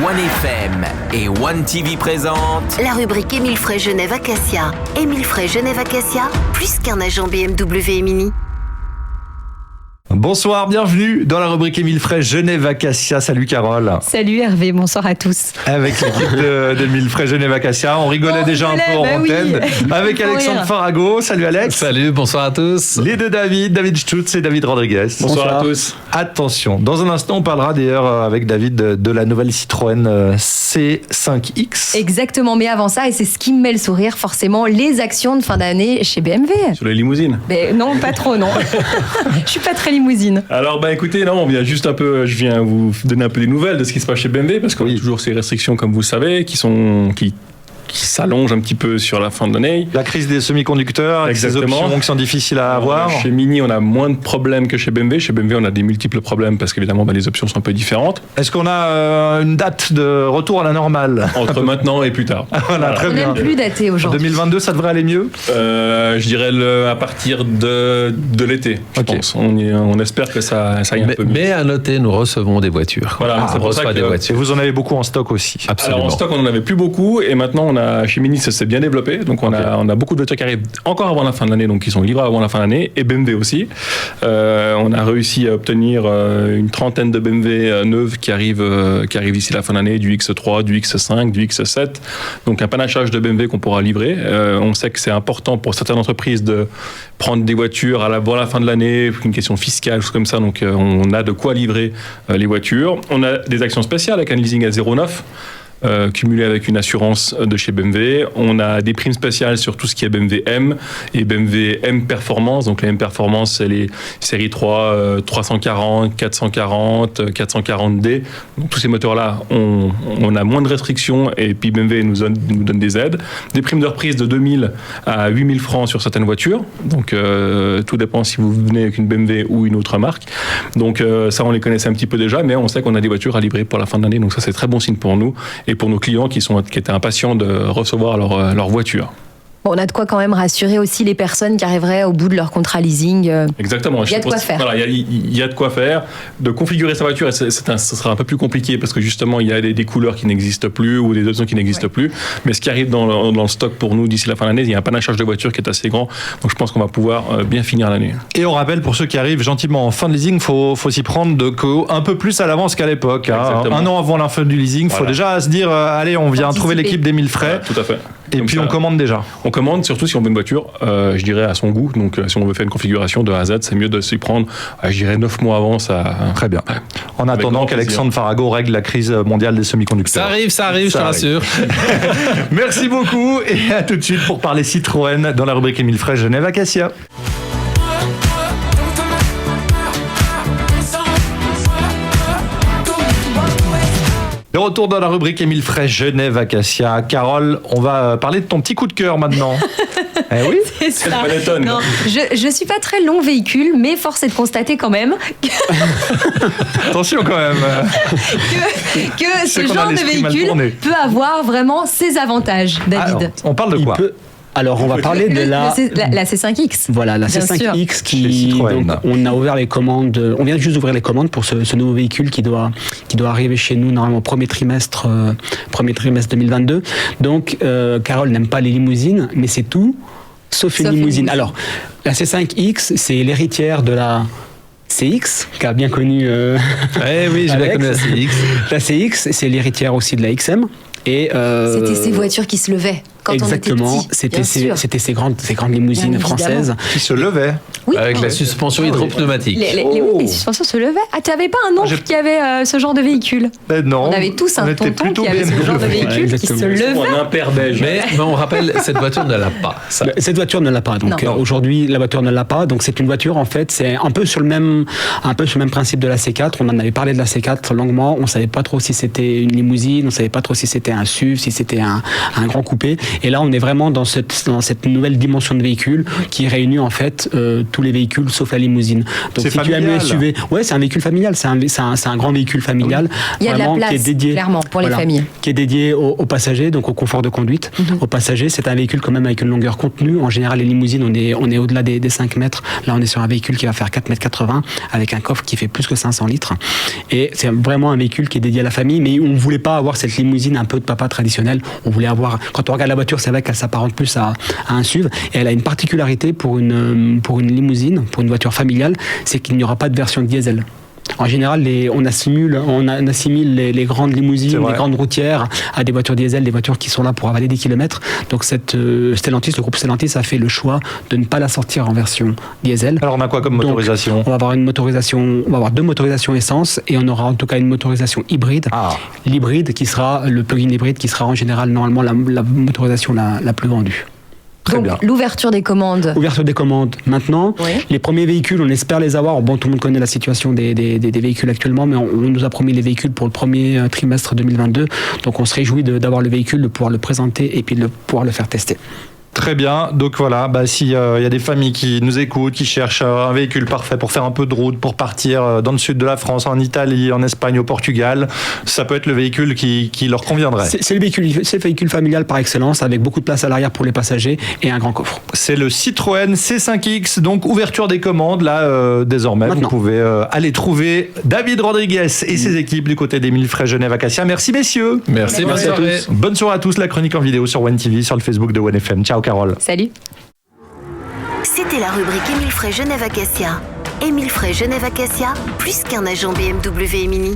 OneFM et OneTV présentent la rubrique Émile Frey Genève Acacia. Émile Frey Genève Acacia, plus qu'un agent BMW et Mini. Bonsoir, bienvenue dans la rubrique Émile Frey Genève Acacia. Salut Carole. Salut Hervé, bonsoir à tous. Avec l'équipe d'Émile Frey Genève Acacia, on rigolait déjà un peu en antenne. Oui. Avec Alexandre Farago. Salut Alex. Salut, bonsoir à tous. Les deux David Stutz et David Rodriguez. Bonsoir à tous. Attention, dans un instant on parlera d'ailleurs avec David de la nouvelle Citroën C5X. Exactement, mais avant ça, et c'est ce qui me met le sourire, forcément, les actions de fin d'année chez BMW. Sur les limousines. Mais non, pas trop, non. Je suis pas très limousine. Alors, écoutez, non, on vient juste un peu, je viens vous donner un peu des nouvelles de ce qui se passe chez BMW, parce qu'on a toujours ces restrictions, comme vous savez, qui s'allongent un petit peu sur la fin de l'année. La crise des semi-conducteurs, avec ces options qui sont difficiles à avoir. Chez Mini, on a moins de problèmes que chez BMW. Chez BMW, on a des multiples problèmes parce qu'évidemment, les options sont un peu différentes. Est-ce qu'on a une date de retour à la normale entre maintenant et plus tard. Voilà, très bien. On n'est plus daté aujourd'hui. 2022, ça devrait aller mieux je dirais à partir de l'été, je pense. On espère que ça aille un peu mieux. Mais à noter, nous recevons des voitures. Voilà, on reçoit des voitures. Et vous en avez beaucoup en stock aussi. Absolument. Alors en stock, on n'en avait plus beaucoup, et maintenant, chez Mini, ça s'est bien développé. Donc on a beaucoup de voitures qui arrivent encore avant la fin de l'année, donc qui sont livrées avant la fin de l'année, et BMW aussi. On a réussi à obtenir une trentaine de BMW neuves qui arrivent ici la fin de l'année, du X3, du X5, du X7. Donc un panachage de BMW qu'on pourra livrer. On sait que c'est important pour certaines entreprises de prendre des voitures avant la fin de l'année, une question fiscale, choses comme ça. Donc on a de quoi livrer les voitures. On a des actions spéciales avec un leasing à 0,9. Cumulé avec une assurance de chez BMW. On a des primes spéciales sur tout ce qui est BMW M et BMW M Performance. Donc les M Performance, c'est les séries 3, 340, 440, 440D. Donc tous ces moteurs-là, on a moins de restrictions, et puis BMW nous donne des aides. Des primes de reprise de 2000 à 8000 francs sur certaines voitures. Donc tout dépend si vous venez avec une BMW ou une autre marque. Donc ça, on les connaissait un petit peu déjà, mais on sait qu'on a des voitures à livrer pour la fin de l'année. Donc ça, c'est très bon signe pour nous et pour nos clients qui étaient impatients de recevoir leur voiture. Bon, on a de quoi quand même rassurer aussi les personnes qui arriveraient au bout de leur contrat leasing. Exactement. Il y a de quoi faire. Voilà, il y a de quoi faire. De configurer sa voiture, ce sera un peu plus compliqué parce que justement, il y a des couleurs qui n'existent plus ou des options qui n'existent plus. Mais ce qui arrive dans le stock pour nous d'ici la fin de l'année, il y a un panachage de voitures qui est assez grand. Donc je pense qu'on va pouvoir bien finir l'année. Et on rappelle pour ceux qui arrivent gentiment en fin de leasing, faut s'y prendre un peu plus à l'avance qu'à l'époque. Un an avant la fin du leasing, il faut déjà se dire allez, on vient trouver l'équipe d'Émile Frey. Tout à fait. Et puis on commande déjà. On commande, surtout si on veut une voiture, je dirais à son goût. Donc si on veut faire une configuration de A à Z, c'est mieux de s'y prendre, je dirais 9 mois avant. Très bien. En attendant qu'Alexandre Farago règle la crise mondiale des semi-conducteurs. Ça arrive, je te rassure. Merci beaucoup, et à tout de suite pour parler Citroën dans la rubrique Émile Frey Genève Acacia. De retour dans la rubrique Émile Frey Genève Acacia. Carole, on va parler de ton petit coup de cœur maintenant. Eh oui, c'est ça. Non, je suis pas très long véhicule, mais force est de constater quand même attention quand même que ce genre de véhicule peut avoir vraiment ses avantages, David. Alors, on parle de quoi? Alors, on va parler de la C5X. Voilà, la C5X donc, on a ouvert les commandes. On vient juste d'ouvrir les commandes pour ce nouveau véhicule qui doit arriver chez nous normalement premier trimestre 2022. Donc, Carole n'aime pas les limousines, mais c'est tout sauf une limousine. Alors, la C5X, c'est l'héritière de la CX, qui a bien connu. Oui, j'ai bien connu la CX. La CX, c'est l'héritière aussi de la XM. Et c'était ces voitures qui se levaient quand exactement, on était petit. C'était ces grandes limousines françaises qui se levaient. Oui, avec la suspension hydropneumatique. Les suspensions se levaient. Ah, tu n'avais pas un oncle qui avait ce genre de véhicule? Non. On avait tous un tonton qui avait ce genre de véhicule qui se levait. Un impair beige. Mais on rappelle, cette voiture ne l'a pas. Cette voiture ne l'a pas. Donc aujourd'hui, la voiture ne l'a pas. Donc c'est une voiture, en fait, c'est un peu sur le même principe de la C4. On en avait parlé de la C4 longuement. On savait pas trop si c'était une limousine, on savait pas trop si c'était un SUV, si c'était un grand coupé. Et là, on est vraiment dans cette nouvelle dimension de véhicule qui réunit en fait tous les véhicules sauf la limousine. Donc c'est si familial. tu aimes le SUV, ouais, c'est un véhicule familial, c'est un grand véhicule familial. Il y a de la place, qui est dédié, clairement, pour les familles. Qui est dédié aux passagers, donc au confort de conduite. Aux passagers, c'est un véhicule quand même avec une longueur contenue. En général, les limousines, on est au-delà des 5 mètres. Là, on est sur un véhicule qui va faire 4,80 m avec un coffre qui fait plus que 500 litres. Et c'est vraiment un véhicule qui est dédié à la famille, mais on ne voulait pas avoir cette limousine un peu de papa traditionnelle. On voulait avoir, quand on regarde la voiture, c'est vrai qu'elle s'apparente plus à un SUV. Et elle a une particularité pour une limousine, pour une voiture familiale, c'est qu'il n'y aura pas de version diesel. En général, on assimile les grandes limousines, les grandes routières à des voitures diesel, des voitures qui sont là pour avaler des kilomètres. Donc Stellantis, le groupe Stellantis a fait le choix de ne pas la sortir en version diesel. Alors on a quoi comme motorisation ? Donc, on va avoir 2 motorisations essence et on aura en tout cas une motorisation hybride. L'hybride qui sera le plug-in hybride qui sera en général normalement la motorisation la plus vendue. Très Donc, bien. l'ouverture des commandes. Ouverture des commandes maintenant. Oui. Les premiers véhicules, on espère les avoir. Bon, tout le monde connaît la situation des véhicules actuellement, mais on nous a promis les véhicules pour le premier trimestre 2022. Donc, on se réjouit d'avoir le véhicule, de pouvoir le présenter et puis de pouvoir le faire tester. Très bien, donc voilà, s'il y a des familles qui nous écoutent, qui cherchent un véhicule parfait pour faire un peu de route, pour partir dans le sud de la France, en Italie, en Espagne, au Portugal, ça peut être le véhicule qui leur conviendrait. C'est le véhicule familial par excellence, avec beaucoup de place à l'arrière pour les passagers et un grand coffre. C'est le Citroën C5X, donc ouverture des commandes, là, désormais, maintenant. Vous pouvez aller trouver David Rodriguez et ses équipes du côté d'Émile Frey Genève Acacia. Merci messieurs. Merci, bonne soirée. Bonne soirée à tous, la chronique en vidéo sur One TV, sur le Facebook de One FM. Ciao Carole. Salut. C'était la rubrique Émile Frey Genève Acacia. Émile Frey Genève Acacia, plus qu'un agent BMW et Mini.